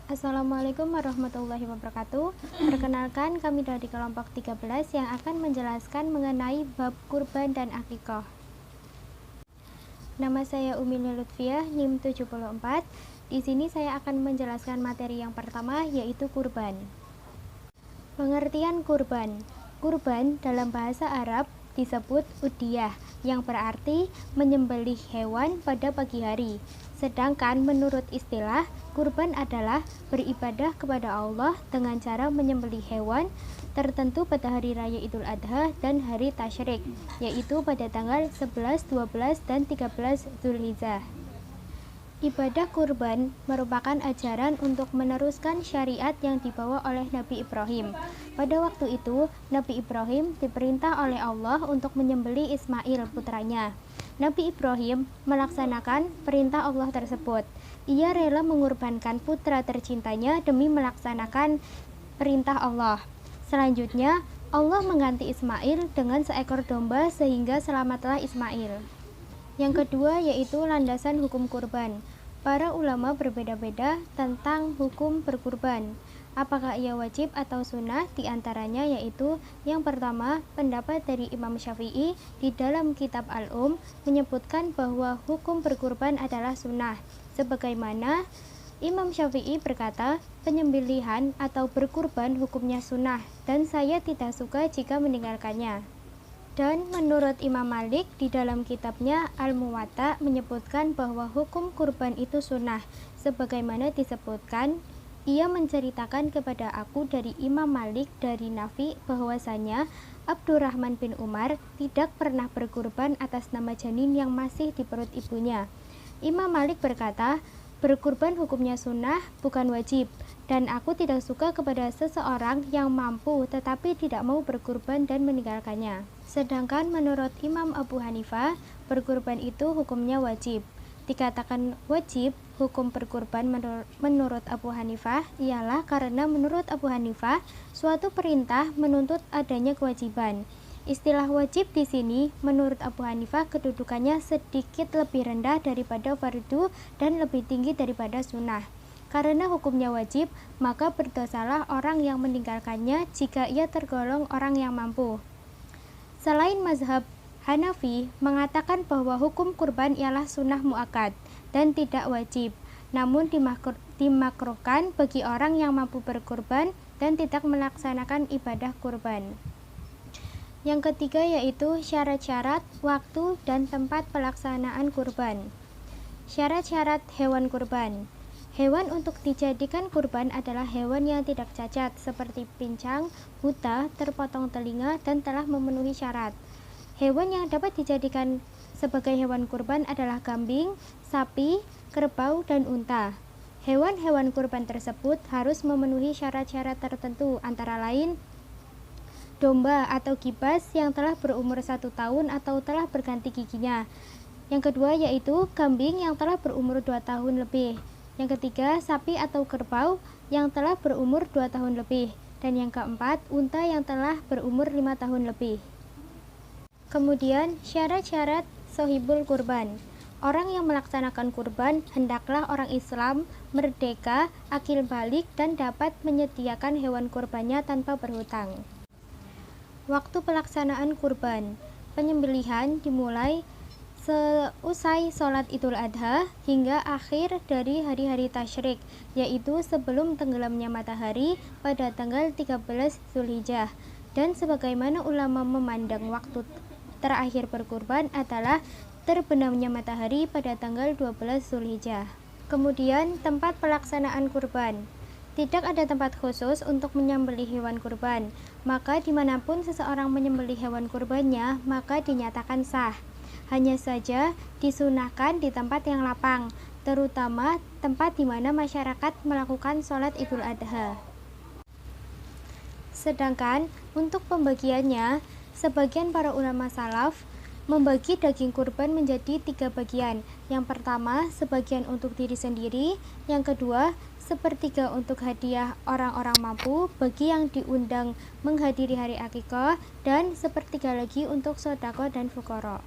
Assalamualaikum warahmatullahi wabarakatuh. Perkenalkan, kami dari kelompok 13 yang akan menjelaskan mengenai bab kurban dan akikah. Nama saya Umi Lutfiah, NIM 74. Di sini saya akan menjelaskan materi yang pertama, yaitu kurban. Pengertian kurban. Kurban dalam bahasa Arab disebut udhiyah, yang berarti menyembelih hewan pada pagi hari. Sedangkan menurut istilah, kurban adalah beribadah kepada Allah dengan cara menyembelih hewan tertentu pada hari raya Idul Adha dan hari Tasyrik, yaitu pada tanggal 11, 12, dan 13 Zulhijjah. Ibadah kurban merupakan ajaran untuk meneruskan syariat yang dibawa oleh Nabi Ibrahim. Pada waktu itu, Nabi Ibrahim diperintah oleh Allah untuk menyembelih Ismail, putranya. Nabi Ibrahim melaksanakan perintah Allah tersebut. Ia rela mengorbankan putra tercintanya demi melaksanakan perintah Allah. Selanjutnya, Allah mengganti Ismail dengan seekor domba sehingga selamatlah Ismail. Yang kedua yaitu landasan hukum kurban. Para ulama berbeda-beda tentang hukum berkurban. Apakah ia wajib atau sunnah? Di antaranya yaitu yang pertama, pendapat dari Imam Syafi'i di dalam kitab menyebutkan bahwa hukum berkurban adalah sunnah. Sebagaimana Imam Syafi'i berkata, penyembelihan atau berkurban hukumnya sunnah dan saya tidak suka jika meninggalkannya. Dan menurut Imam Malik di dalam kitabnya Al-Muwatta menyebutkan bahwa hukum kurban itu sunnah. Sebagaimana disebutkan, ia menceritakan kepada aku dari Imam Malik dari Nafi bahwasanya Abdurrahman bin Umar tidak pernah berkurban atas nama janin yang masih di perut ibunya. Imam Malik berkata, berkurban hukumnya sunnah, bukan wajib, dan aku tidak suka kepada seseorang yang mampu tetapi tidak mau berkurban dan meninggalkannya. Sedangkan menurut Imam Abu Hanifah, berkurban itu hukumnya wajib. Dikatakan wajib hukum berkurban menurut Abu Hanifah ialah karena menurut Abu Hanifah suatu perintah menuntut adanya kewajiban. Istilah wajib di sini menurut Abu Hanifah kedudukannya sedikit lebih rendah daripada fardu dan lebih tinggi daripada sunnah. Karena hukumnya wajib, maka berdosalah orang yang meninggalkannya jika ia tergolong orang yang mampu. Selain mazhab Hanafi mengatakan bahwa hukum kurban ialah sunnah muakkad dan tidak wajib, namun dimakruhkan bagi orang yang mampu berkurban dan tidak melaksanakan ibadah kurban. Yang ketiga yaitu syarat-syarat, waktu, dan tempat pelaksanaan kurban. Syarat-syarat hewan kurban. Hewan untuk dijadikan kurban adalah hewan yang tidak cacat seperti pincang, buta, terpotong telinga, dan telah memenuhi syarat. Hewan yang dapat dijadikan sebagai hewan kurban adalah kambing, sapi, kerbau, dan unta. Hewan-hewan kurban tersebut harus memenuhi syarat-syarat tertentu, antara lain domba atau kibas yang telah berumur 1 tahun atau telah berganti giginya. Yang kedua yaitu kambing yang telah berumur 2 tahun lebih. Yang ketiga, sapi atau kerbau yang telah berumur 2 tahun lebih. Dan yang keempat, unta yang telah berumur 5 tahun lebih. Kemudian, syarat-syarat sohibul kurban. Orang yang melaksanakan kurban hendaklah orang Islam, merdeka, akil balik, dan dapat menyediakan hewan kurbannya tanpa berhutang. Waktu pelaksanaan kurban. Penyembelihan dimulai seusai sholat Idul Adha hingga akhir dari hari-hari tasyrik, yaitu sebelum tenggelamnya matahari pada tanggal 13 Zulhijjah. Dan sebagaimana ulama memandang waktu terakhir berkurban adalah terbenamnya matahari pada tanggal 12 Zulhijjah. Kemudian tempat pelaksanaan kurban. Tidak ada tempat khusus untuk menyembelih hewan kurban, maka dimanapun seseorang menyembelih hewan kurbannya, maka dinyatakan sah. Hanya saja disunahkan di tempat yang lapang, terutama tempat di mana masyarakat melakukan sholat Idul Adha. Sedangkan untuk pembagiannya, sebagian para ulama salaf membagi daging kurban menjadi 3 bagian. Yang pertama, sebagian untuk diri sendiri. Yang kedua, sepertiga untuk hadiah orang-orang mampu bagi yang diundang menghadiri hari akikah, dan sepertiga lagi untuk sedekah dan fuqara.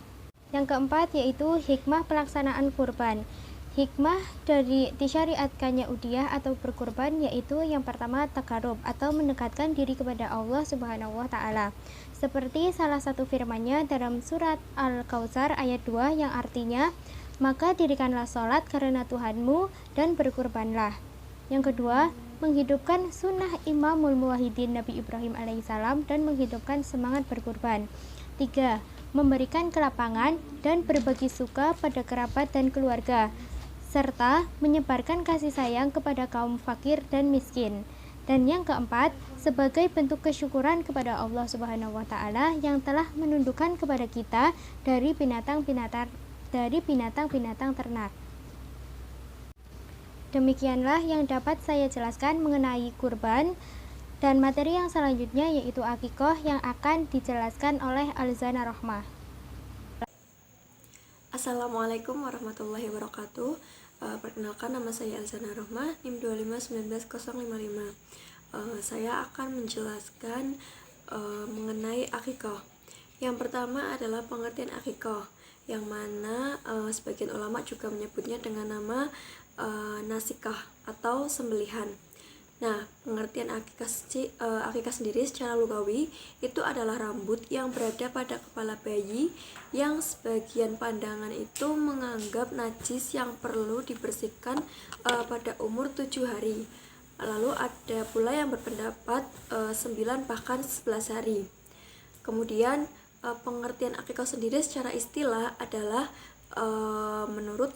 Yang keempat yaitu hikmah pelaksanaan kurban. Hikmah dari disyariatkannya udhiyah atau berkurban yaitu yang pertama takarub atau mendekatkan diri kepada Allah Subhanahu wa taala. Seperti salah satu firman-Nya dalam surat Al-Kautsar ayat 2 yang artinya, "Maka dirikanlah sholat karena Tuhanmu dan berkurbanlah." Yang kedua, menghidupkan sunnah Imamul Muwahhidin Nabi Ibrahim alaihissalam dan menghidupkan semangat berkurban. 3. Memberikan kelapangan dan berbagi suka pada kerabat dan keluarga, serta menyebarkan kasih sayang kepada kaum fakir dan miskin. Dan yang keempat, sebagai bentuk kesyukuran kepada Allah Subhanahu wa taala yang telah menundukkan kepada kita dari binatang-binatang ternak. Demikianlah yang dapat saya jelaskan mengenai kurban, dan materi yang selanjutnya yaitu akikoh yang akan dijelaskan oleh Alzana Rohmah. Assalamualaikum warahmatullahi wabarakatuh. Perkenalkan, nama saya Alzana Rohmah, NIM 2519055. Saya akan menjelaskan mengenai akikoh. Yang pertama adalah pengertian akikoh, yang mana sebagian ulama juga menyebutnya dengan nama nasikah atau sembelihan. Nah, pengertian akikah sendiri secara lugawi itu adalah rambut yang berada pada kepala bayi yang sebagian pandangan itu menganggap najis yang perlu dibersihkan pada umur 7 hari. Lalu ada pula yang berpendapat 9 bahkan 11 hari. Kemudian pengertian akikah sendiri secara istilah adalah menurut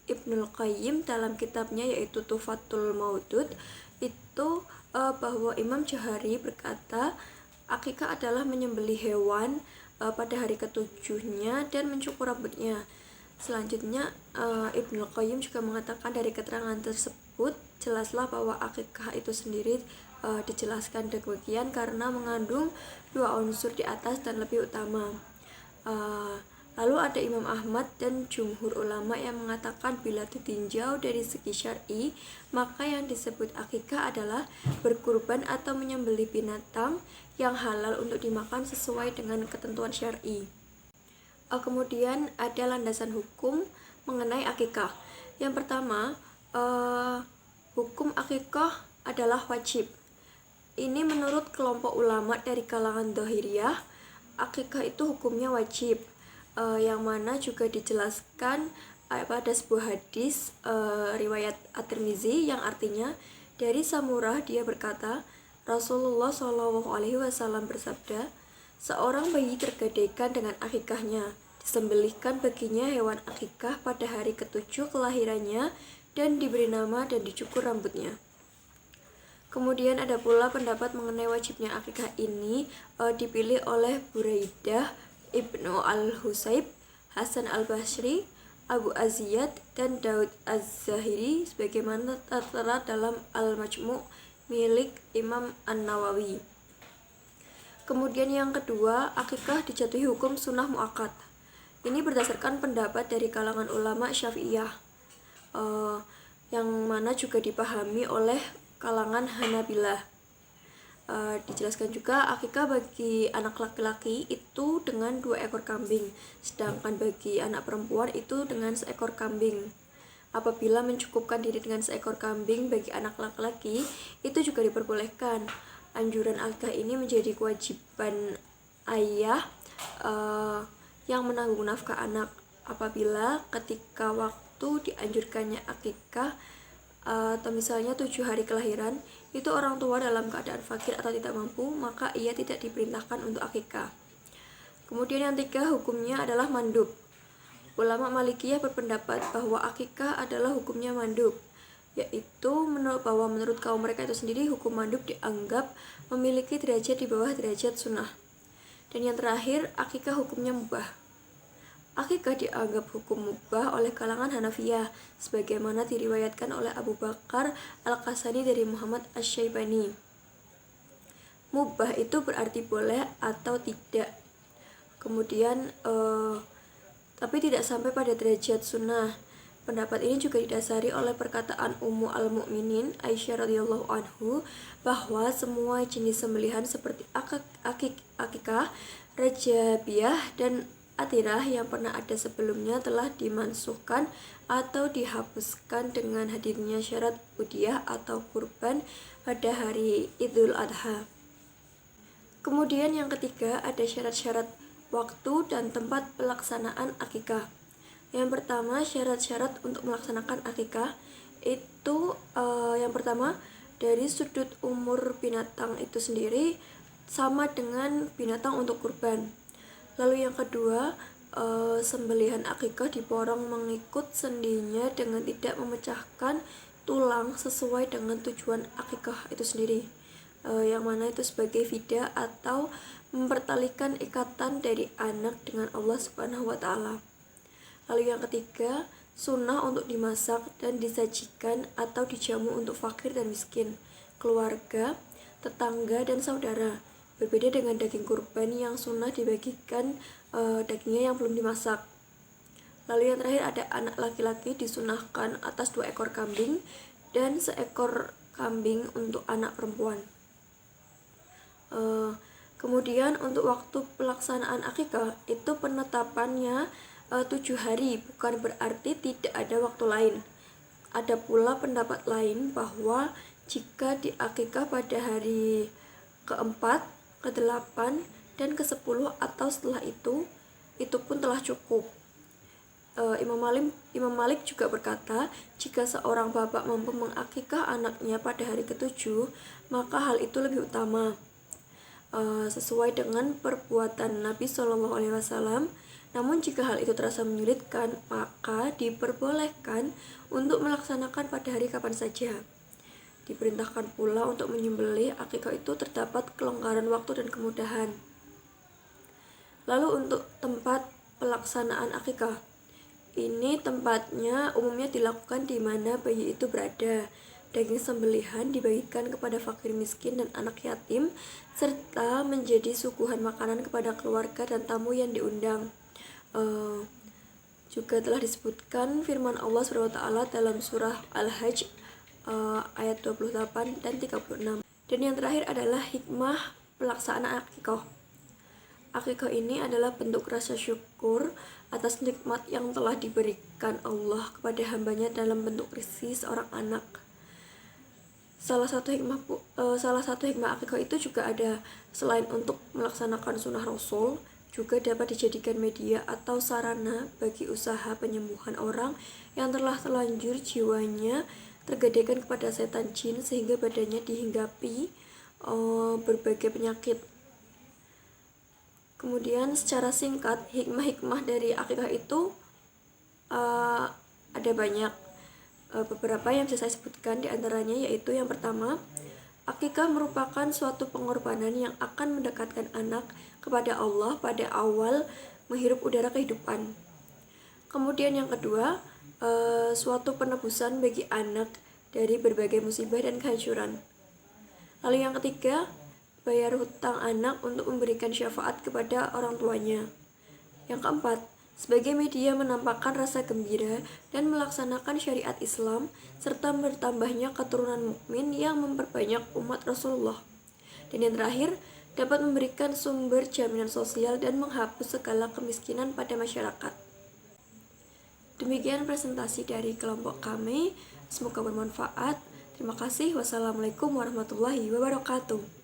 Ibnul Qayyim dalam kitabnya yaitu Tuhfatul Maudud itu bahwa Imam Johari berkata akikah adalah menyembelih hewan pada hari ketujuhnya dan mencukur rambutnya. Selanjutnya Ibnul Qayyim juga mengatakan dari keterangan tersebut jelaslah bahwa akikah itu sendiri dijelaskan demikian karena mengandung 2 unsur di atas dan lebih utama. Lalu ada Imam Ahmad dan jumhur ulama yang mengatakan bila ditinjau dari segi syar'i, maka yang disebut akikah adalah berkurban atau menyembelih binatang yang halal untuk dimakan sesuai dengan ketentuan syar'i. Kemudian ada landasan hukum mengenai akikah. Yang pertama, hukum akikah adalah wajib. Ini menurut kelompok ulama dari kalangan Dhahiriyah, akikah itu hukumnya wajib. Yang mana juga dijelaskan pada sebuah hadis riwayat At-Tirmizi yang artinya dari Samurah dia berkata Rasulullah SAW bersabda, seorang bayi tergadaikan dengan akikahnya, disembelihkan baginya hewan akikah pada hari ke-7 kelahirannya dan diberi nama dan dicukur rambutnya. Kemudian ada pula pendapat mengenai wajibnya akikah ini dipilih oleh Buraidah Ibnu Al-Husayb, Hasan Al-Basri, Abu Aziyad, dan Daud Az-Zahiri sebagaimana tertera dalam Al-Majmu' milik Imam An-Nawawi. Kemudian yang kedua, akikah dijatuhi hukum sunnah muakkad. Ini berdasarkan pendapat dari kalangan ulama Syafi'iyah, yang mana juga dipahami oleh kalangan Hanabilah. Dijelaskan juga akikah bagi anak laki-laki itu dengan 2 ekor kambing, sedangkan bagi anak perempuan itu dengan 1 ekor kambing. Apabila mencukupkan diri dengan 1 ekor kambing bagi anak laki-laki, itu juga diperbolehkan. Anjuran akikah ini menjadi kewajiban ayah yang menanggung nafkah anak. Apabila ketika waktu dianjurkannya akikah atau misalnya 7 hari kelahiran, itu orang tua dalam keadaan fakir atau tidak mampu, maka ia tidak diperintahkan untuk akikah. Kemudian yang 3, hukumnya adalah mandub. Ulama Malikiyah berpendapat bahwa akikah adalah hukumnya mandub, yaitu bahwa menurut kaum mereka itu sendiri hukum mandub dianggap memiliki derajat di bawah derajat sunnah. Dan yang terakhir, akikah hukumnya mubah. Akikah dianggap hukum mubah oleh kalangan Hanafiyah, sebagaimana diriwayatkan oleh Abu Bakar Al-Qasani dari Muhammad Asy-Syaibani. Mubah itu berarti boleh atau tidak. Kemudian, tapi tidak sampai pada derajat sunnah. Pendapat ini juga didasari oleh perkataan Ummu al-Mu'minin Aisyah radhiyallahu anhu bahwa semua jenis sembelihan seperti akikah, rajabiyah, dan atirah yang pernah ada sebelumnya telah dimansuhkan atau dihapuskan dengan hadirnya syarat udhiyah atau kurban pada hari Idul Adha. Kemudian yang ketiga, ada syarat-syarat waktu dan tempat pelaksanaan akikah. Yang pertama, syarat-syarat untuk melaksanakan akikah itu yang pertama, dari sudut umur binatang itu sendiri sama dengan binatang untuk kurban. Lalu yang kedua, sembelihan akikah diporong mengikut sendinya dengan tidak memecahkan tulang sesuai dengan tujuan akikah itu sendiri, yang mana itu sebagai fidyah atau mempertalikan ikatan dari anak dengan Allah Subhanahu wa Ta'ala. Lalu yang ketiga, sunnah untuk dimasak dan disajikan atau dijamu untuk fakir dan miskin, keluarga, tetangga, dan saudara. Berbeda dengan daging kurban yang sunnah dibagikan dagingnya yang belum dimasak. Lalu yang terakhir, ada anak laki-laki disunahkan atas 2 ekor kambing dan 1 ekor kambing untuk anak perempuan. Kemudian untuk waktu pelaksanaan akikah itu penetapannya 7 hari, bukan berarti tidak ada waktu lain. Ada pula pendapat lain bahwa jika diakikah pada hari ke-4, ke-8, dan ke-10 atau setelah itu pun telah cukup. Imam Malik juga berkata, jika seorang bapak mampu mengakikah anaknya pada hari ke-7, maka hal itu lebih utama, sesuai dengan perbuatan Nabi SAW. Namun jika hal itu terasa menyulitkan, maka diperbolehkan untuk melaksanakan pada hari kapan saja. Diperintahkan pula untuk menyembelih akikah itu terdapat kelonggaran waktu dan kemudahan. Lalu untuk tempat pelaksanaan akikah, ini tempatnya umumnya dilakukan di mana bayi itu berada. Daging sembelihan dibagikan kepada fakir miskin dan anak yatim, serta menjadi suguhan makanan kepada keluarga dan tamu yang diundang. Juga telah disebutkan firman Allah SWT dalam surah Al-Hajj ayat 28 dan 36. Dan yang terakhir adalah hikmah pelaksanaan akikah. Akikah ini adalah bentuk rasa syukur atas nikmat yang telah diberikan Allah kepada hambanya dalam bentuk rezeki seorang anak. Salah satu hikmah akikah itu juga ada, selain untuk melaksanakan sunnah Rasul, juga dapat dijadikan media atau sarana bagi usaha penyembuhan orang yang telah terlanjur jiwanya tergadaikan kepada setan jin sehingga badannya dihinggapi berbagai penyakit. Kemudian secara singkat, hikmah-hikmah dari akikah itu ada banyak. Beberapa yang bisa saya sebutkan diantaranya yaitu yang pertama, akikah merupakan suatu pengorbanan yang akan mendekatkan anak kepada Allah pada awal menghirup udara kehidupan. Kemudian yang kedua, suatu penebusan bagi anak dari berbagai musibah dan kehancuran. Lalu yang ketiga, bayar hutang anak untuk memberikan syafaat kepada orang tuanya. Yang keempat, sebagai media menampakkan rasa gembira dan melaksanakan syariat Islam, serta bertambahnya keturunan mukmin yang memperbanyak umat Rasulullah. Dan yang terakhir, dapat memberikan sumber jaminan sosial dan menghapus segala kemiskinan pada masyarakat. Demikian presentasi dari kelompok kami, semoga bermanfaat. Terima kasih. Wassalamualaikum warahmatullahi wabarakatuh.